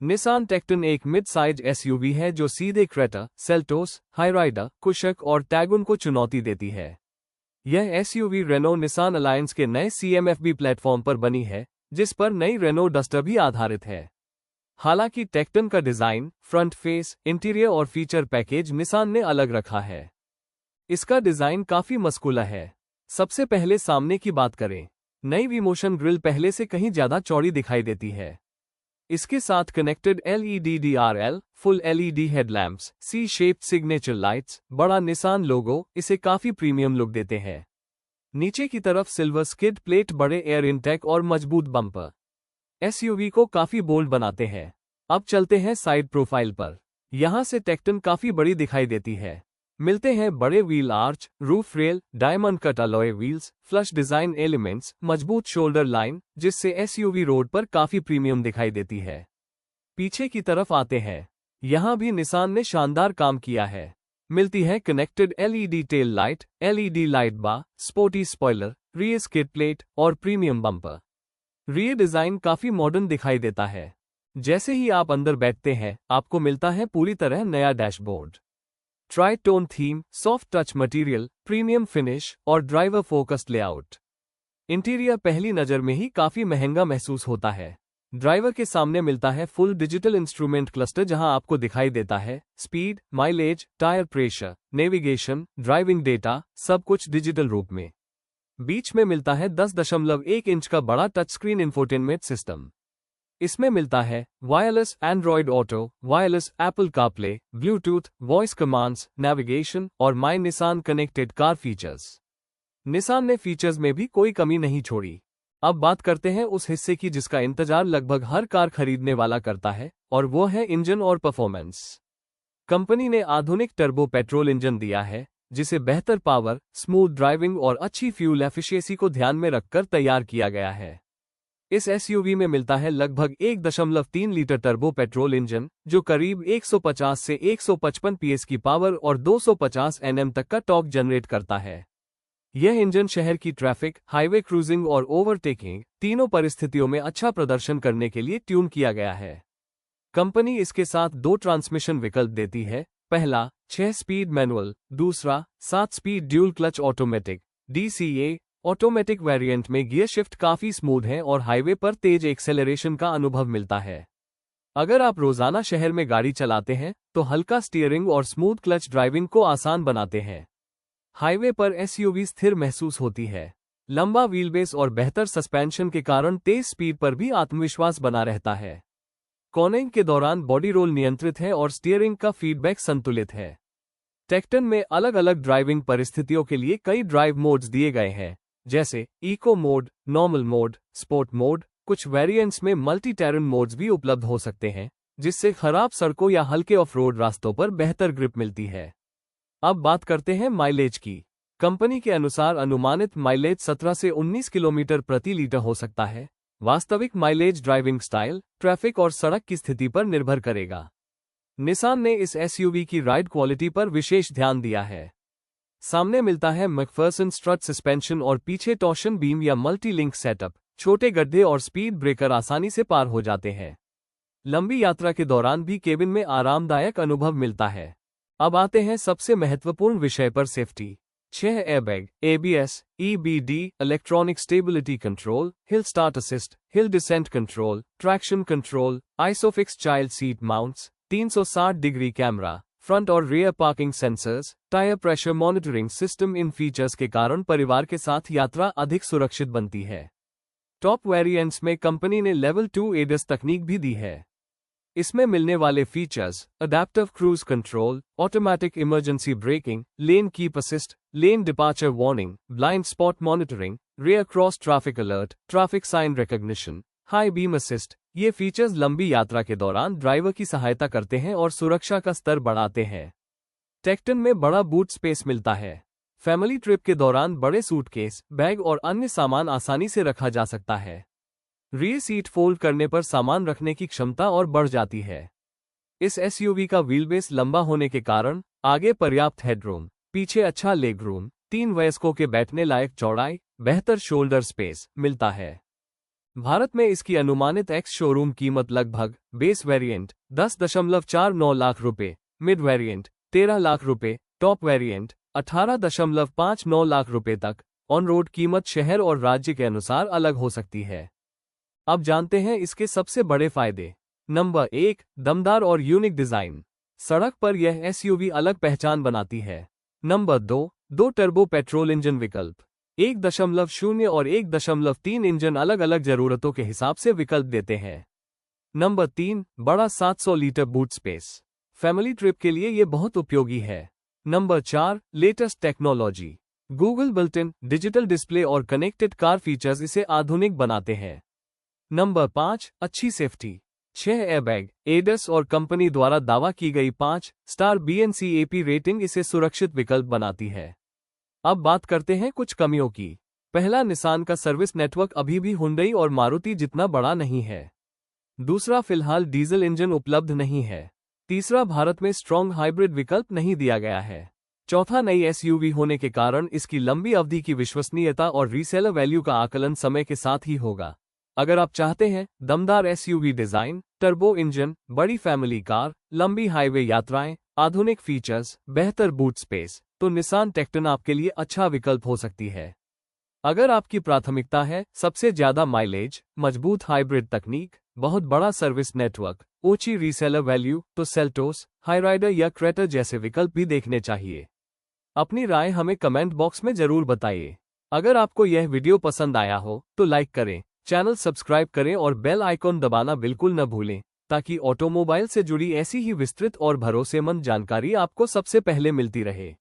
Nissan टेक्टन एक mid size SUV है जो सीधे क्रेटा, सेल्टोस, हाईराइडर, कुशक और टैगुन को चुनौती देती है। यह एसयूवी रेनो निसान अलायंस के नए CMFB प्लेटफॉर्म पर बनी है, जिस पर नई रेनो डस्टर भी आधारित है। हालांकि टेक्टन का डिजाइन, फ्रंट फेस, इंटीरियर और फीचर पैकेज निसान ने अलग रखा है। इसका डिजाइन काफी मस्कुला है। सबसे पहले सामने की बात करें। नई वी-मोशन ग्रिल पहले से कहीं ज्यादा चौड़ी दिखाई देती है। इसके साथ connected LED DRL, full LED headlamps, C shaped signature lights, बड़ा निसान लोगो इसे काफी प्रीमियम लुक देते हैं। नीचे की तरफ सिल्वर स्किड प्लेट, बड़े एयर इनटेक और मजबूत बम्पर एसयूवी को काफी बोल्ड बनाते हैं। अब चलते हैं साइड प्रोफाइल पर। यहां से टेक्टन काफी बड़ी दिखाई देती है। मिलते हैं बड़े wheel arch, roof rail, diamond cut alloy wheels, flush design elements, मजबूत शोल्डर लाइन, जिससे एसयूवी रोड पर काफी प्रीमियम दिखाई देती है। पीछे की तरफ आते हैं। यहां भी निसान ने शानदार काम किया है। मिलती है connected LED tail light, LED light bar, sporty spoiler, rear skid plate और प्रीमियम बम्पर। रियर डिजाइन काफी मॉडर्न दिखाई देता है। जैसे ही आप अंदर बैठते हैं, आपको मिलता है पूरी तरह नया dashboard. Try-tone theme, soft touch material, premium finish और ड्राइवर फोकस्ड लेआउट। इंटीरियर पहली नजर में ही काफी महंगा महसूस होता है। ड्राइवर के सामने मिलता है फुल डिजिटल इंस्ट्रूमेंट क्लस्टर, जहां आपको दिखाई देता है speed, mileage, tyre pressure, navigation, driving data, सब कुछ डिजिटल रूप में। बीच में मिलता है 10.1 इंच का बड़ा टच स्क्रीन इंफोटेनमेंट सिस्टम। इसमें मिलता है wireless Android auto, wireless Apple CarPlay, Bluetooth, voice commands, navigation और my Nissan connected car features. Nissan ने फीचर्स में भी कोई कमी नहीं छोड़ी। अब बात करते हैं उस हिस्से की जिसका इंतजार लगभग हर कार खरीदने वाला करता है, और वो है इंजन और परफॉर्मेंस। कंपनी ने आधुनिक टर्बो पेट्रोल इंजन दिया है, जिसे बेहतर पावर, स्मूथ ड्राइविंग और अच्छी फ्यूल एफिशिएंसी को ध्यान में रखकर तैयार किया गया है। इस एसयूवी में मिलता है लगभग 1.3 लीटर टर्बो पेट्रोल इंजन, जो करीब 150 से 155 PS की पावर और 250 Nm तक का टॉर्क जनरेट करता है। यह इंजन शहर की ट्रैफिक, हाईवे क्रूजिंग और ओवरटेकिंग तीनों परिस्थितियों में अच्छा प्रदर्शन करने के लिए ट्यून किया गया है। कंपनी इसके साथ 2 ट्रांसमिशन विकल्प देती है। पहला 6 स्पीड मैनुअल, दूसरा 7 speed dual clutch automatic DCA। Automatic variant में गियर शिफ्ट काफी स्मूथ है और हाईवे पर तेज एक्सेलरेशन का अनुभव मिलता है। अगर आप रोजाना शहर में गाड़ी चलाते हैं, तो हल्का स्टीयरिंग और स्मूथ क्लच ड्राइविंग को आसान बनाते हैं। हाईवे पर एसयूवी स्थिर महसूस होती है। लंबा व्हीलबेस और बेहतर सस्पेंशन के कारण तेज स्पीड पर भी आत्मविश्वास बना रहता है। कॉर्निंग के दौरान बॉडी रोल नियंत्रित है और स्टीयरिंग का फीडबैक संतुलित है। टेक्टन में अलग अलग ड्राइविंग परिस्थितियों के लिए कई ड्राइव मोड्स दिए गए हैं, जैसे eco mode, normal mode, sport mode. कुछ वेरिएंट्स में मल्टी टेरेन मोड्स भी उपलब्ध हो सकते हैं, जिससे खराब सड़कों या हल्के ऑफ रोड रास्तों पर बेहतर ग्रिप मिलती है। अब बात करते हैं माइलेज की। कंपनी के अनुसार अनुमानित माइलेज 17 से 19 किलोमीटर प्रति लीटर हो सकता है। वास्तविक माइलेज ड्राइविंग स्टाइल, ट्रैफिक और सड़क की स्थिति पर निर्भर करेगा। निसान ने इस एसयूवी की राइड क्वालिटी पर विशेष ध्यान दिया है। सामने मिलता है मैकफर्सन स्ट्रट सस्पेंशन और पीछे टॉर्शन बीम या मल्टी लिंक सेटअप। छोटे गड्ढे और स्पीड ब्रेकर आसानी से पार हो जाते हैं। लंबी यात्रा के दौरान भी केबिन में आरामदायक अनुभव मिलता है। अब आते हैं सबसे महत्वपूर्ण विषय पर, safety. 6 airbag, ABS, EBD, electronic stability control, hill start assist, hill descent control, traction control, ISOFIX child seat mounts, 360 degree camera, front और rear parking sensors, tyre pressure monitoring system. इन फीचर्स के कारण परिवार के साथ यात्रा अधिक सुरक्षित बनती है। टॉप वेरिएंट्स में कंपनी ने लेवल 2 ADAS तकनीक भी दी है। इसमें मिलने वाले features adaptive cruise control, automatic emergency braking, lane keep assist, lane departure warning, blind spot monitoring, rear cross traffic alert, traffic sign recognition, high beam assist. ये फीचर्स लंबी यात्रा के दौरान ड्राइवर की सहायता करते हैं और सुरक्षा का स्तर बढ़ाते हैं। टेक्टन में बड़ा बूट स्पेस मिलता है। फैमिली ट्रिप के दौरान बड़े सूटकेस, बैग और अन्य सामान आसानी से रखा जा सकता है। रियर सीट फोल्ड करने पर सामान रखने की क्षमता और बढ़ जाती है। इस एसयूवी का व्हीलबेस लंबा होने के कारण आगे पर्याप्त हेडरूम, पीछे अच्छा लेग रूम, 3 वयस्कों के बैठने लायक चौड़ाई, बेहतर शोल्डर स्पेस मिलता है। भारत में इसकी अनुमानित एक्स शोरूम कीमत लगभग बेस वेरिएंट 10.49 लाख रुपए, मिड वेरिएंट 13 लाख रुपए, टॉप वेरिएंट 18.59 लाख रुपए तक। ऑन रोड कीमत शहर और राज्य के अनुसार अलग हो सकती है। अब जानते हैं इसके सबसे बड़े फायदे। नंबर 1, दमदार और यूनिक डिजाइन। सड़क पर यह एसयूवी अलग पहचान बनाती है। नंबर 2, दो टर्बो पेट्रोल इंजन विकल्प। 1.0 और 1.3 इंजन अलग अलग जरूरतों के हिसाब से विकल्प देते हैं। नंबर 3, बड़ा 700 litre boot space. Family trip के लिए ये बहुत उपयोगी है। Number 4, latest technology. Google built-in digital display और कनेक्टेड कार फीचर्स इसे आधुनिक बनाते हैं। नंबर 5, अच्छी सेफ्टी। 6 एयरबैग, एडस और कंपनी द्वारा दावा की गई 5 स्टार BNCAP रेटिंग इसे सुरक्षित विकल्प बनाती है। अब बात करते हैं कुछ कमियों की। पहला, निसान का सर्विस नेटवर्क अभी भी हुंडई और मारुति जितना बड़ा नहीं है। दूसरा, फिलहाल डीजल इंजन उपलब्ध नहीं है। तीसरा, भारत में स्ट्रॉन्ग हाइब्रिड विकल्प नहीं दिया गया है। चौथा, नई एसयूवी होने के कारण इसकी लंबी अवधि की विश्वसनीयता और रीसेलर वैल्यू का आकलन समय के साथ ही होगा। अगर आप चाहते हैं दमदार एसयूवी डिजाइन, टर्बो इंजन, बड़ी फैमिली कार, लंबी हाईवे यात्राएं, आधुनिक फीचर्स, बेहतर बूट स्पेस, तो निसान टेक्टन आपके लिए अच्छा विकल्प हो सकती है। अगर आपकी प्राथमिकता है सबसे ज्यादा माइलेज, मजबूत हाइब्रिड तकनीक, बहुत बड़ा सर्विस नेटवर्क, ऊंची रीसेलर वैल्यू, तो सेल्टोस, हाईराइडर या क्रेटर जैसे विकल्प भी देखने चाहिए। अपनी राय हमें कमेंट बॉक्स में जरूर बताइए। अगर आपको यह वीडियो पसंद आया हो तो लाइक करें, चैनल सब्सक्राइब करें और बेल आइकॉन दबाना बिल्कुल न भूलें, ताकि ऑटोमोबाइल से जुड़ी ऐसी ही विस्तृत और भरोसेमंद जानकारी आपको सबसे पहले मिलती रहे।